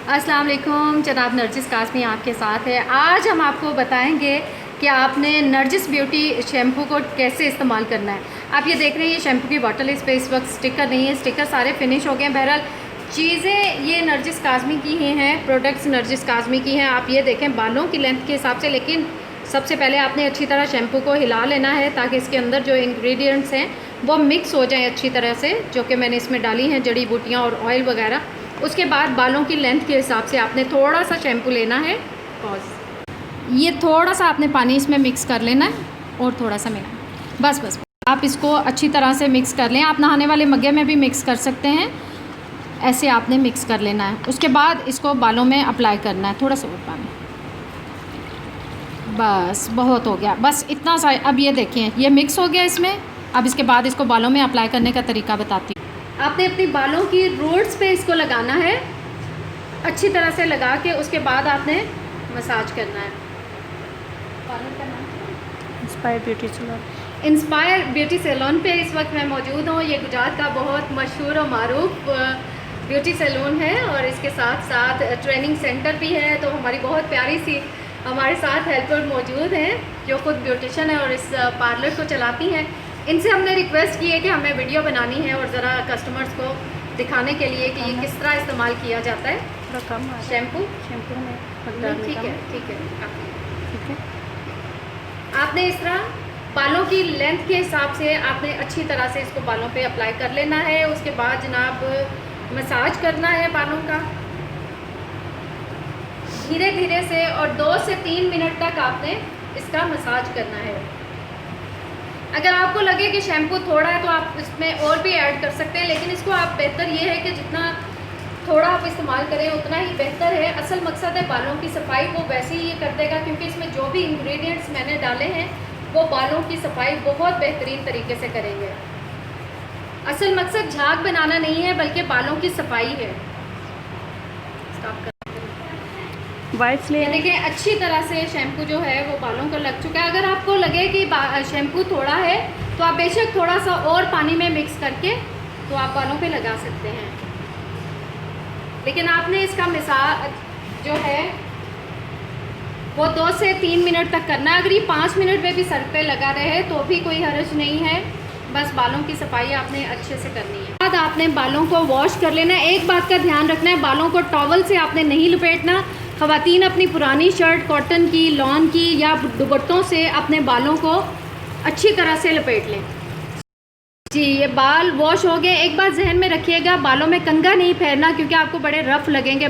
अस्सलाम वालेकुम, जनाब नरजिस काज़मी आपके साथ है। आज हम आपको बताएंगे कि आपने नरजिस ब्यूटी शैम्पू को कैसे इस्तेमाल करना है। आप ये देख रहे हैं, ये शैम्पू की बॉटल है, इस पर इस वक्त स्टिकर नहीं है, स्टिकर सारे फिनिश हो गए हैं। बहरहाल चीज़ें ये नरजिस काज़मी की ही हैं, प्रोडक्ट्स नरजिस काज़मी की हैं। आप ये देखें बालों की लेंथ के हिसाब से, लेकिन सबसे पहले आपने अच्छी तरह शैम्पू को हिला लेना है ताकि इसके अंदर जो इंग्रेडिएंट्स हैं वो मिक्स हो जाएं अच्छी तरह से, जो कि मैंने इसमें डाली हैं जड़ी बूटियाँ और ऑयल वगैरह। उसके बाद बालों की लेंथ के हिसाब से आपने थोड़ा सा शैम्पू लेना है, ये थोड़ा सा आपने पानी इसमें मिक्स कर लेना है और थोड़ा सा मिला, बस आप इसको अच्छी तरह से मिक्स कर लें। आप नहाने वाले मग्गे में भी मिक्स कर सकते हैं, ऐसे आपने मिक्स कर लेना है। उसके बाद इसको बालों में अप्लाई करना है, थोड़ा सा और पानी, बस बहुत हो गया, बस इतना सा। अब ये देखें ये मिक्स हो गया इसमें। अब इसके बाद इसको बालों में अप्लाई करने का तरीका बताती हूँ। आपने अपनी बालों की रूट्स पे इसको लगाना है, अच्छी तरह से लगा के उसके बाद आपने मसाज करना है। पार्लर का नाम इंस्पायर ब्यूटी सैलून पे इस वक्त मैं मौजूद हूँ। ये गुजरात का बहुत मशहूर और मारूफ ब्यूटी सैलून है और इसके साथ साथ ट्रेनिंग सेंटर भी है। तो हमारी बहुत प्यारी सी हमारे साथ हेल्पर मौजूद हैं जो खुद ब्यूटिशियन है और इस पार्लर को चलाती हैं। इनसे हमने रिक्वेस्ट की है कि हमें वीडियो बनानी है और ज़रा कस्टमर्स को दिखाने के लिए कि ये किस तरह इस्तेमाल किया जाता है शैम्पू में। ठीक है। आपने इस तरह बालों की लेंथ के हिसाब से आपने अच्छी तरह से इसको बालों पे अप्लाई कर लेना है। उसके बाद जनाब मसाज करना है बालों का धीरे धीरे से, और 2 से 3 मिनट तक आपने इसका मसाज करना है। अगर आपको लगे कि शैम्पू थोड़ा है तो आप इसमें और भी ऐड कर सकते हैं, लेकिन इसको आप बेहतर ये है कि जितना थोड़ा आप इस्तेमाल करें उतना ही बेहतर है। असल मकसद है बालों की सफाई, वो वैसे ही ये कर देगा क्योंकि इसमें जो भी इंग्रेडिएंट्स मैंने डाले हैं वो बालों की सफाई बहुत बेहतरीन तरीके से करेंगे। असल मकसद झाग बनाना नहीं है बल्कि बालों की सफाई है। वाइप्स ले देखिए, अच्छी तरह से शैम्पू जो है वो बालों को लग चुका है। अगर आपको लगे कि शैम्पू थोड़ा है तो आप बेशक थोड़ा सा और पानी में मिक्स करके तो आप बालों पे लगा सकते हैं, लेकिन आपने इसका मसाज जो है वो 2 से 3 मिनट तक करना है। अगर ये 5 मिनट में भी सर पे लगा रहे तो भी कोई हर्ज नहीं है, बस बालों की सफाई आपने अच्छे से करनी है। बाद आपने बालों को वॉश कर लेना है। एक बात का ध्यान रखना है, बालों को टॉवल से आपने नहीं लपेटना। ख़वातीन अपनी पुरानी शर्ट कॉटन की, लॉन की या दुपट्टों से अपने बालों को अच्छी तरह से लपेट लें। जी, ये बाल वॉश हो गए। एक बात जहन में रखिएगा, बालों में कंघा नहीं फेरना क्योंकि आपको बड़े रफ़ लगेंगे।